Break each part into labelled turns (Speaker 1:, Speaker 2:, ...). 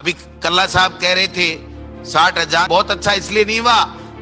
Speaker 1: अभी कल्ला साहब कह रहे थे 60,000 बहुत अच्छा इसलिए नहीं हुआ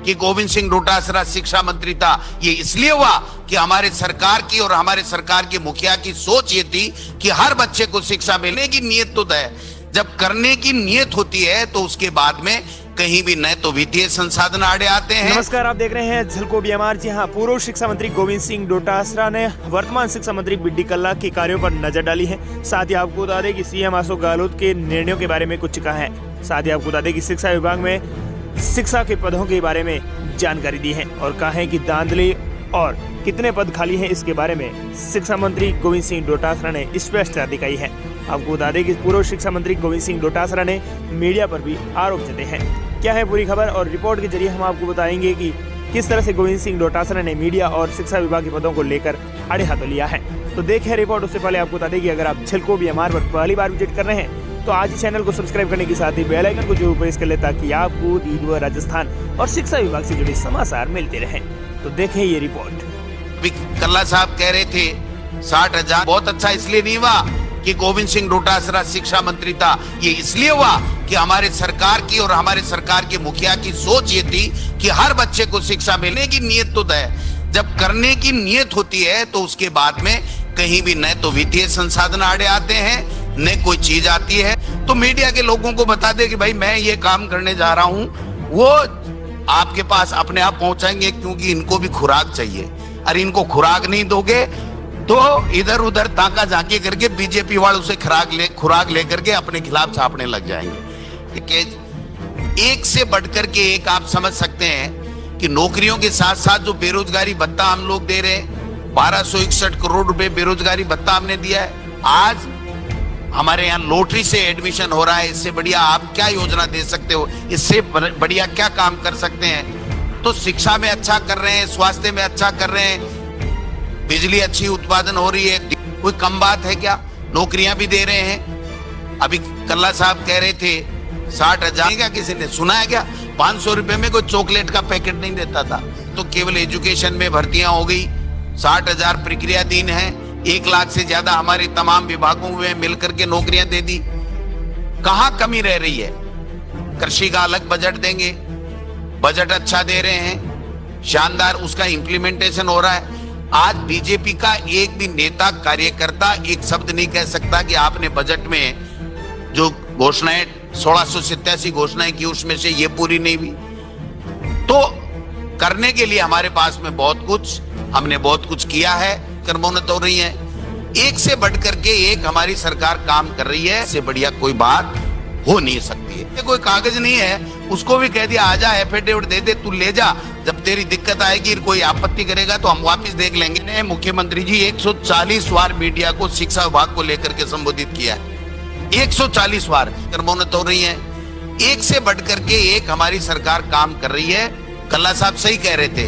Speaker 1: कि गोविंद सिंह डोटासरा शिक्षा मंत्री था। ये इसलिए हुआ कि हमारे सरकार की और हमारे सरकार के मुखिया की सोच ये थी कि हर बच्चे को शिक्षा मिलने की नीयत तो है। जब करने की नीयत होती है तो उसके बाद में कहीं भी न तो वित्तीय संसाधन आड़े आते हैं।
Speaker 2: नमस्कार, आप देख रहे हैं झलको बीएमआर। जी हाँ, पूर्व शिक्षा मंत्री गोविंद सिंह डोटासरा ने वर्तमान शिक्षा मंत्री बी.डी. कल्ला के कार्यों पर नजर डाली है। साथ ही आपको बता दें कि सीएम अशोक गहलोत के निर्णयों के बारे में कुछ कहा है। साथ ही आपको बता दें कि शिक्षा विभाग में शिक्षा के पदों के बारे में जानकारी दी है और कहा है कि धांधली और कितने पद खाली हैं इसके बारे में शिक्षा मंत्री गोविंद सिंह डोटासरा ने स्पष्टता दिखाई है। आपको बता दें कि पूर्व शिक्षा मंत्री गोविंद सिंह डोटासरा ने मीडिया पर भी आरोप जताए हैं। क्या है पूरी खबर और रिपोर्ट के जरिए हम आपको बताएंगे कि किस तरह से गोविंद सिंह डोटासरा ने मीडिया और शिक्षा विभाग के पदों को लेकर आड़े हाथों लिया है। तो देखें रिपोर्ट। उससे पहले आपको बता दें कि अगर आप झलको बीएमआर पर पहली बार विजिट कर रहे हैं तो आज ही चैनल को सब्सक्राइब करने के साथ ही बेल आइकन को जरूर प्रेस कर ले ताकि आपको रीवा राजस्थान और शिक्षा विभाग से जुड़े समाचार मिलते रहें। तो देखें ये रिपोर्ट।
Speaker 1: अभी कल्ला साहब कह रहे थे 60,000 बहुत अच्छा इसलिए नहीं हुआ कि गोविंद सिंह डोटासरा शिक्षा मंत्री था। ये इसलिए हुआ कि हमारे सरकार की और हमारे सरकार के मुखिया की सोच ये थी कि हर बच्चे को शिक्षा मिलने की नीयत तो है। जब करने की नीयत होती है तो उसके बाद में कहीं भी न तो वित्तीय संसाधन आड़े आते हैं न कोई चीज आती है। तो मीडिया के लोगों को बता दे कि भाई मैं ये काम करने जा रहा हूं, वो आपके पास अपने आप पहुंचाएंगे, क्योंकि इनको भी खुराक चाहिए। और इनको खुराक नहीं दोगे तो इधर उधर ताका झांकी करके बीजेपी वालों से खुराक लेकर के अपने खिलाफ छापने लग जाएंगे। एक से बढ़कर के एक आप समझ सकते हैं कि नौकरियों के साथ साथ जो बेरोजगारी भत्ता हम लोग दे रहे हैं, 1261 करोड़ रुपए बेरोजगारी भत्ता हमने दिया है। आज हमारे यहाँ लॉटरी से एडमिशन हो रहा है। इससे बढ़िया आप क्या योजना दे सकते हो? इससे बढ़िया क्या काम कर सकते हैं? तो शिक्षा में अच्छा कर रहे हैं, स्वास्थ्य में अच्छा कर रहे हैं, बिजली अच्छी उत्पादन हो रही है, कोई कम बात है क्या? नौकरियां भी दे रहे हैं। अभी कल्ला साहब कह रहे थे 60,000 क्या किसी ने सुना है क्या? 500 रुपए में कोई चॉकलेट का पैकेट नहीं देता था। तो केवल एजुकेशन में भर्तियां हो गई, 60,000 प्रक्रियाधीन है, 1 लाख से ज्यादा हमारे तमाम विभागों में मिलकर के नौकरियां दे दी। कहां कमी रह रही है? कृषि का अलग बजट देंगे, बजट अच्छा दे रहे हैं, शानदार उसका इंप्लीमेंटेशन हो रहा है। आज बीजेपी का एक भी नेता कार्यकर्ता एक शब्द नहीं कह सकता कि आपने बजट में जो घोषणाएं 1687 घोषणाएं की उसमें से ये पूरी नहीं हुई। तो करने के लिए हमारे पास में हमने बहुत कुछ किया है, कर्मोन्नत हो रही है। एक से बढ़कर के एक हमारी सरकार काम कर रही है। इससे बढ़िया कोई बात हो नहीं सकती है। कोई कागज नहीं है, उसको भी कह दिया आजा एफिडेविट दे दे, तू ले जा, जब तेरी दिक्कत आएगी कोई आपत्ति करेगा तो हम वापस देख लेंगे। मुख्यमंत्री जी 140 बार मीडिया को शिक्षा विभाग को लेकर के संबोधित किया है, 140 बार। कर्मोन्नत हो रही है। एक से बढ़कर के एक हमारी सरकार काम कर रही है। कल्ला साहब सही कह रहे थे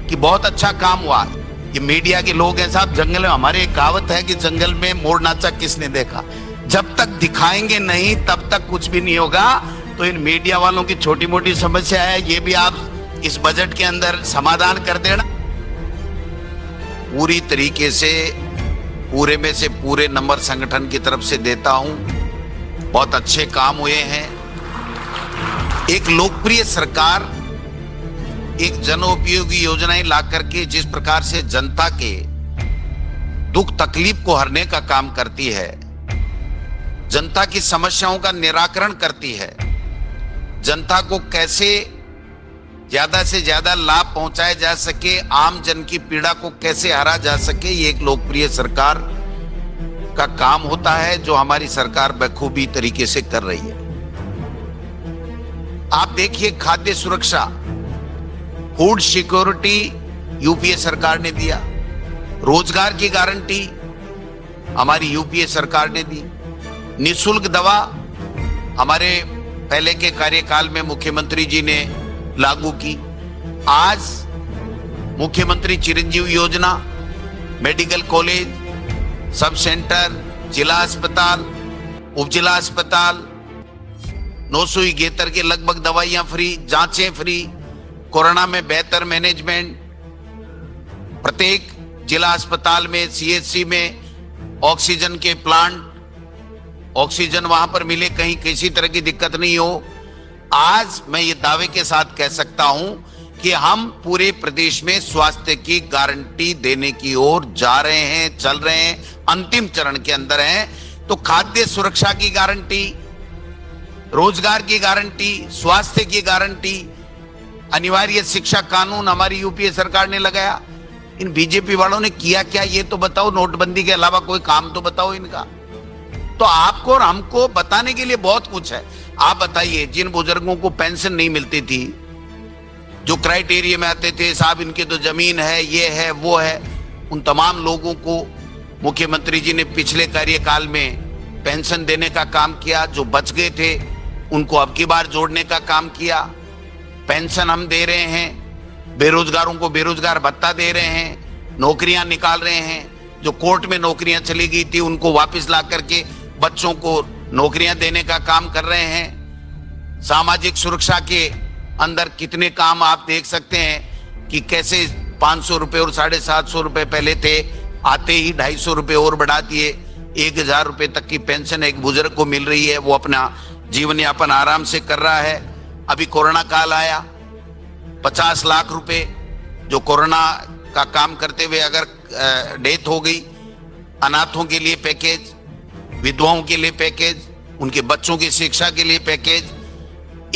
Speaker 1: कि बहुत अच्छा काम हुआ। ये मीडिया के लोग हैं साहब, जंगल में हमारे एक कहावत है कि जंगल में मोर नाचा किसने देखा। जब तक दिखाएंगे नहीं तब तक कुछ भी नहीं होगा। तो इन मीडिया वालों की छोटी मोटी समस्या है, ये भी आप इस बजट के अंदर समाधान कर देना। पूरी तरीके से पूरे में से पूरे नंबर संगठन की तरफ से देता हूं। बहुत अच्छे काम हुए हैं। एक लोकप्रिय सरकार एक जनोपयोगी योजनाएं ला करके जिस प्रकार से जनता के दुख तकलीफ को हरने का काम करती है, जनता की समस्याओं का निराकरण करती है, जनता को कैसे ज्यादा से ज्यादा लाभ पहुंचाया जा सके, आम जन की पीड़ा को कैसे हरा जा सके, ये एक लोकप्रिय सरकार का काम होता है जो हमारी सरकार बखूबी तरीके से कर रही है। आप देखिए, खाद्य सुरक्षा, फूड सिक्योरिटी यूपीए सरकार ने दिया, रोजगार की गारंटी हमारी यूपीए सरकार ने दी, निःशुल्क दवा हमारे पहले के कार्यकाल में मुख्यमंत्री जी ने लागू की। आज मुख्यमंत्री चिरंजीव योजना, मेडिकल कॉलेज, सब सेंटर, जिला अस्पताल, उपजिला अस्पताल, 971 के लगभग दवाइयां फ्री, जांचें फ्री, कोरोना में बेहतर मैनेजमेंट, प्रत्येक जिला अस्पताल में, सीएचसी में ऑक्सीजन के प्लांट ऑक्सीजन वहां पर मिले, कहीं किसी तरह की दिक्कत नहीं हो। आज मैं ये दावे के साथ कह सकता हूं कि हम पूरे प्रदेश में स्वास्थ्य की गारंटी देने की ओर जा रहे हैं, चल रहे हैं, अंतिम चरण के अंदर हैं। तो खाद्य सुरक्षा की गारंटी, रोजगार की गारंटी, स्वास्थ्य की गारंटी, अनिवार्य शिक्षा कानून हमारी यूपीए सरकार ने लगाया। इन बीजेपी वालों ने किया क्या ये तो बताओ। नोटबंदी के अलावा कोई काम तो बताओ इनका। तो आपको और हमको बताने के लिए बहुत कुछ है। आप बताइए, जिन बुजुर्गों को पेंशन नहीं मिलती थी, जो क्राइटेरिया में आते थे, साहब इनके तो जमीन है, ये है, वो है, उन तमाम लोगों को मुख्यमंत्री जी ने पिछले कार्यकाल में पेंशन देने का काम किया। जो बच गए थे उनको अब की बार जोड़ने का काम किया। पेंशन हम दे रहे हैं, बेरोजगारों को बेरोजगार भत्ता दे रहे हैं, नौकरियां निकाल रहे हैं। जो कोर्ट में नौकरियां चली गई थी उनको वापस ला करके बच्चों को नौकरियां देने का काम कर रहे हैं। सामाजिक सुरक्षा के अंदर कितने काम आप देख सकते हैं कि कैसे 500 रुपए और 750 रुपए पहले थे, आते ही 250 रुपए और बढ़ा दिए। 1000 रुपए तक की पेंशन एक बुजुर्ग को मिल रही है, वो अपना जीवन यापन आराम से कर रहा है। अभी कोरोना काल आया, 50 लाख रुपए जो कोरोना का काम करते हुए अगर डेथ हो गई, अनाथों के लिए पैकेज, विधवाओं के लिए पैकेज, उनके बच्चों की शिक्षा के लिए पैकेज,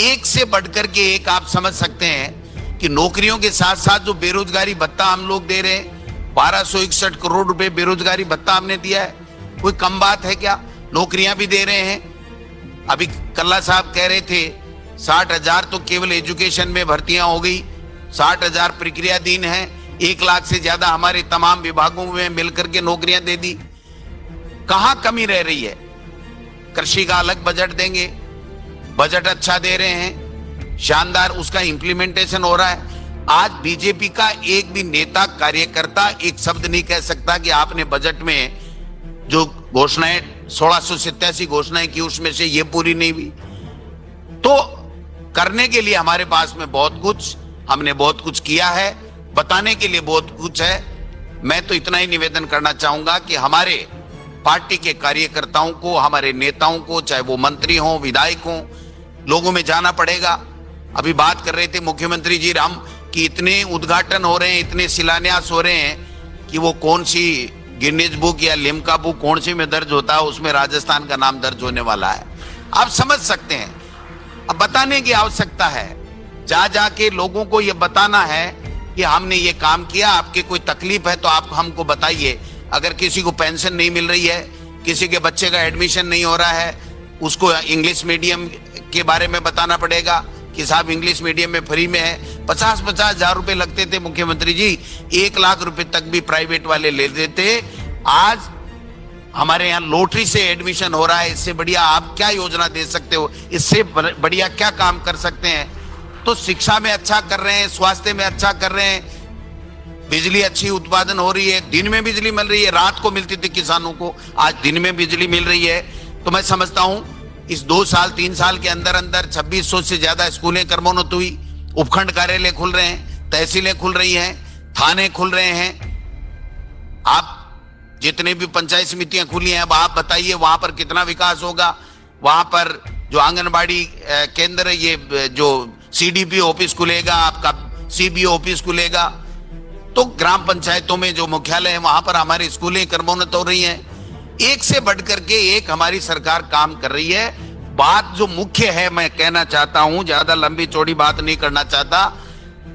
Speaker 1: एक से बढ़कर के एक। आप समझ सकते हैं कि नौकरियों के साथ साथ जो बेरोजगारी भत्ता हम लोग दे रहे हैं, 1261 करोड़ रुपए बेरोजगारी भत्ता हमने दिया है। कोई कम बात है क्या? नौकरियां भी दे रहे हैं। अभी कल्ला साहब कह रहे थे 60,000 तो केवल एजुकेशन में भर्तियां हो गई, 60,000 प्रक्रियाधीन है, 1 लाख से ज्यादा हमारे तमाम विभागों में मिलकर के नौकरियां दे दी। कहां कमी रह रही है? कृषि का अलग बजट देंगे, बजट अच्छा दे रहे हैं, शानदार उसका इंप्लीमेंटेशन हो रहा है। आज बीजेपी का एक भी नेता कार्यकर्ता एक शब्द नहीं कह सकता कि आपने बजट में जो घोषणाएं 1687 घोषणाएं की उसमें से ये पूरी नहीं हुई। तो करने के लिए हमारे पास में बहुत कुछ, हमने बहुत कुछ किया है, बताने के लिए बहुत कुछ है। मैं तो इतना ही निवेदन करना चाहूंगा कि हमारे पार्टी के कार्यकर्ताओं को, हमारे नेताओं को, चाहे वो मंत्री हों, विधायक हों, लोगों में जाना पड़ेगा। अभी बात कर रहे थे मुख्यमंत्री जी राम कि इतने उद्घाटन हो रहे हैं, इतने शिलान्यास हो रहे हैं कि वो कौन सी गिनीज बुक या लिम्का बुक कौन सी में दर्ज होता है, उसमें राजस्थान का नाम दर्ज होने वाला है। आप समझ सकते हैं। अब बताने की आवश्यकता है, जा जाके लोगों को ये बताना है कि हमने ये काम किया। आपके कोई तकलीफ है तो आप हमको बताइए। अगर किसी को पेंशन नहीं मिल रही है, किसी के बच्चे का एडमिशन नहीं हो रहा है, उसको इंग्लिश मीडियम के बारे में बताना पड़ेगा कि साहब इंग्लिश मीडियम में फ्री में है। 50-50 हजार रुपए लगते थे मुख्यमंत्री जी, 1 लाख रुपए तक भी प्राइवेट वाले ले देते। आज हमारे यहाँ लॉटरी से एडमिशन हो रहा है। इससे बढ़िया आप क्या योजना दे सकते हो? इससे बढ़िया क्या काम कर सकते हैं? तो शिक्षा में अच्छा कर रहे हैं, स्वास्थ्य में अच्छा कर रहे हैं, बिजली अच्छी उत्पादन हो रही है, दिन में बिजली मिल रही है। रात को मिलती थी किसानों को, आज दिन में बिजली मिल रही है। तो मैं समझता हूं इस 2 साल 3 साल के अंदर अंदर 2600 से ज्यादा स्कूलें क्रमोन्नत हुई, उपखंड कार्यालय खुल रहे हैं, तहसीलें खुल रही हैं, थाने खुल रहे हैं। आप जितने भी पंचायत समितियां खुली हैं, अब आप बताइए वहां पर कितना विकास होगा। वहां पर जो आंगनबाड़ी केंद्र, ये जो सीडीपी ऑफिस खुलेगा, आपका सीबीओ ऑफिस खुलेगा, तो ग्राम पंचायतों में जो मुख्यालय है वहां पर हमारी स्कूलें क्रमोन्नत हो रही हैं। एक से बढ़कर के एक हमारी सरकार काम कर रही है। बात जो मुख्य है, मैं कहना चाहता हूं, ज्यादा लंबी चौड़ी बात नहीं करना चाहता,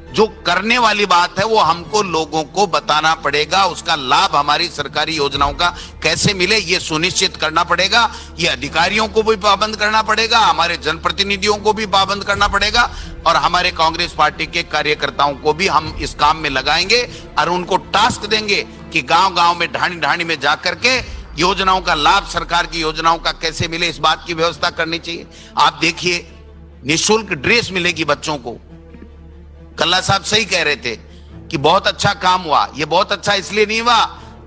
Speaker 1: जो करने वाली बात है वो हमको लोगों को बताना पड़ेगा। उसका लाभ हमारी सरकारी योजनाओं का कैसे मिले ये सुनिश्चित करना पड़ेगा। ये अधिकारियों को भी पाबंद करना पड़ेगा, हमारे जनप्रतिनिधियों को भी पाबंद करना पड़ेगा, और हमारे कांग्रेस पार्टी के कार्यकर्ताओं को भी हम इस काम में लगाएंगे और उनको टास्क देंगे कि गांव गांव में, ढाणी ढाणी में जाकर के योजनाओं का लाभ, सरकार की योजनाओं का कैसे मिले, इस बात की व्यवस्था करनी चाहिए। आप देखिए, निःशुल्क ड्रेस मिलेगी बच्चों को। कल्ला साहब सही कह रहे थे कि बहुत अच्छा काम हुआ। ये बहुत अच्छा इसलिए नहीं हुआ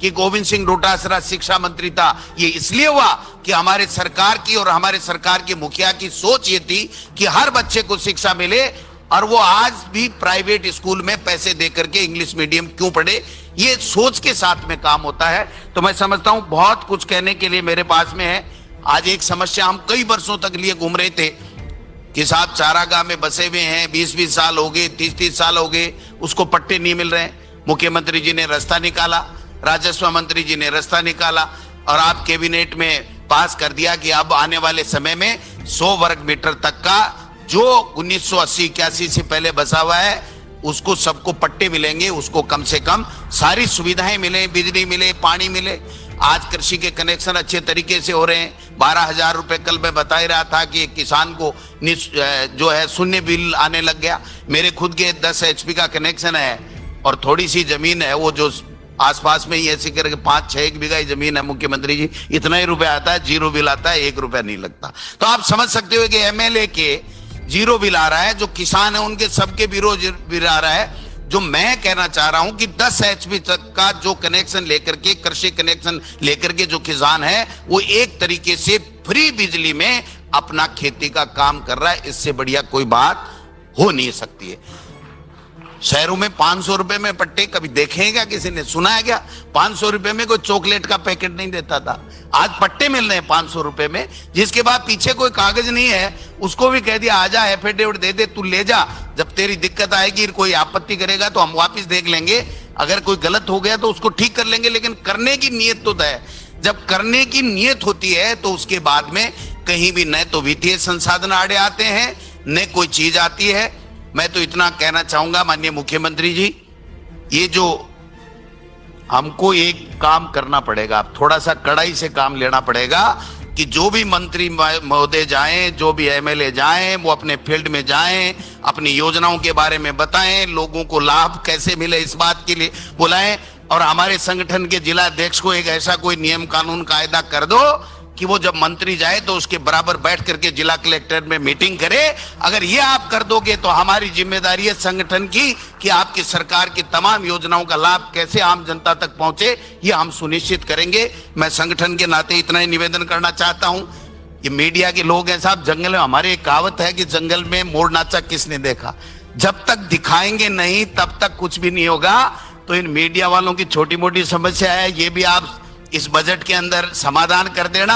Speaker 1: कि गोविंद सिंह डोटासरा शिक्षा मंत्री था, ये इसलिए हुआ कि हमारे सरकार की और हमारे सरकार के मुखिया की सोच ये थी कि हर बच्चे को शिक्षा मिले, और वो आज भी प्राइवेट स्कूल में पैसे देकर के इंग्लिश मीडियम क्यों पढ़े, ये सोच के साथ में काम होता है। तो मैं समझता हूं बहुत कुछ कहने के लिए मेरे पास में है। आज एक समस्या हम कई वर्षों तक लिए घूम रहे थे कि साहब चारागाह में बसे हुए हैं, 20-20 साल हो गए, 30-30 साल हो गए, उसको पट्टे नहीं मिल रहे हैं। मुख्यमंत्री जी ने रास्ता निकाला, राजस्व मंत्री जी ने रास्ता निकाला और आप कैबिनेट में पास कर दिया कि अब आने वाले समय में 100 वर्ग मीटर तक का जो 1980-81 से पहले बसा हुआ है उसको सबको पट्टे मिलेंगे, उसको कम से कम सारी सुविधाएं मिले, बिजली मिले, पानी मिले। आज कृषि के कनेक्शन अच्छे तरीके से हो रहे हैं। 12,000 रुपए कल मैं बता ही रहा था कि किसान को जो है शून्य बिल आने लग गया। मेरे खुद के 10 HP का कनेक्शन है और थोड़ी सी जमीन है, वो जो आसपास में ही ऐसे करके 5-6 बीघा ही जमीन है मुख्यमंत्री जी, इतना ही रुपया आता है, 0 बिल आता है, 1 रुपया नहीं लगता। तो आप समझ सकते हो कि MLA के 0 बिल आ रहा है, जो किसान है उनके सबके बिल आ रहा है। जो मैं कहना चाह रहा हूं कि 10 HP तक का जो कनेक्शन लेकर के, कृषि कनेक्शन लेकर के जो किसान है वो एक तरीके से फ्री बिजली में अपना खेती का काम कर रहा है। इससे बढ़िया कोई बात हो नहीं सकती है। शहरों में 500 रुपए में पट्टे कभी देखे हैं क्या? किसी ने सुना है क्या? 500 रुपए में कोई चॉकलेट का पैकेट नहीं देता था, आज पट्टे मिल रहे हैं 500 रुपए में, जिसके बाद पीछे कोई कागज नहीं है, उसको भी कह दिया आजा एफिडेविट दे दे, तू ले जा, जब तेरी दिक्कत आएगी कोई आपत्ति करेगा तो हम वापस देख लेंगे, अगर कोई गलत हो गया तो उसको ठीक कर लेंगे, लेकिन करने की नीयत तो है। जब करने की नीयत होती है तो उसके बाद में कहीं भी न तो वित्तीय संसाधन आड़े आते हैं, न कोई चीज आती है। मैं तो इतना कहना चाहूंगा माननीय मुख्यमंत्री जी, ये जो हमको एक काम करना पड़ेगा, थोड़ा सा कड़ाई से काम लेना पड़ेगा कि जो भी मंत्री महोदय जाएं, जो भी MLA जाएं, वो अपने फील्ड में जाएं, अपनी योजनाओं के बारे में बताएं, लोगों को लाभ कैसे मिले इस बात के लिए बुलाएं। और हमारे संगठन के जिला अध्यक्ष को एक ऐसा कोई नियम कानून कायदा कर दो कि वो जब मंत्री जाए तो उसके बराबर बैठ करके जिला कलेक्टर में मीटिंग करे। अगर ये आप कर दोगे तो हमारी जिम्मेदारी है संगठन की कि आपकी सरकार की तमाम योजनाओं का लाभ कैसे आम जनता तक पहुंचे, ये हम सुनिश्चित करेंगे। मैं संगठन के नाते इतना ही निवेदन करना चाहता हूं। ये मीडिया के लोग हैं साहब, जंगल में हमारे एक कहावत है कि जंगल में मोर नाचा किसने देखा, जब तक दिखाएंगे नहीं तब तक कुछ भी नहीं होगा। तो इन मीडिया वालों की छोटी मोटी समस्या है, ये भी आप इस बजट के अंदर समाधान कर देना।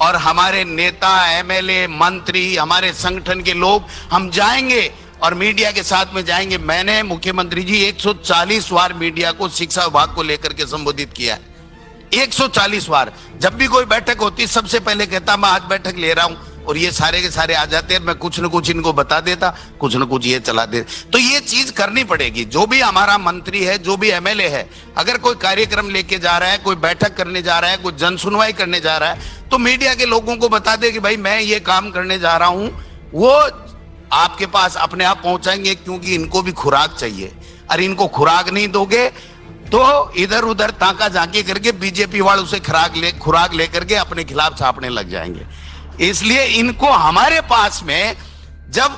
Speaker 1: और हमारे नेता, MLA, मंत्री, हमारे संगठन के लोग, हम जाएंगे और मीडिया के साथ में जाएंगे। मैंने मुख्यमंत्री जी 140 बार मीडिया को शिक्षा विभाग को लेकर के संबोधित किया है, 140 बार। जब भी कोई बैठक होती सबसे पहले कहता मैं आज बैठक ले रहा हूं, और ये सारे के सारे आ जाते हैं, मैं कुछ न कुछ इनको बता देता, कुछ न कुछ ये चला दे। तो ये चीज करनी पड़ेगी। जो भी हमारा मंत्री है, जो भी MLA है, अगर कोई कार्यक्रम लेके जा रहा है, कोई बैठक करने जा रहा है, कोई जन सुनवाई करने जा रहा है, तो मीडिया के लोगों को बता दे कि भाई मैं ये काम करने जा रहा हूं। वो आपके पास अपने आप पहुंचाएंगे, क्योंकि इनको भी खुराक चाहिए। और इनको खुराक नहीं दोगे तो इधर उधर ताका झांकी करके बीजेपी वाले उसे खुराक लेकर के अपने खिलाफ छापने लग जाएंगे। इसलिए इनको हमारे पास में जब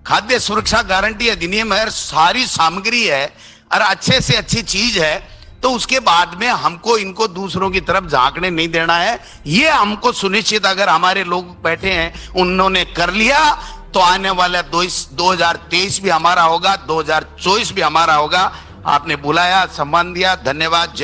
Speaker 1: खाद्य सुरक्षा गारंटी अधिनियम है, सारी सामग्री है और अच्छे से अच्छी चीज है, तो उसके बाद में हमको इनको दूसरों की तरफ झांकने नहीं देना है। ये हमको सुनिश्चित, अगर हमारे लोग बैठे हैं उन्होंने कर लिया तो आने वाला 2023 भी हमारा होगा, 2024 भी हमारा होगा। आपने बुलाया, सम्मान दिया, धन्यवाद।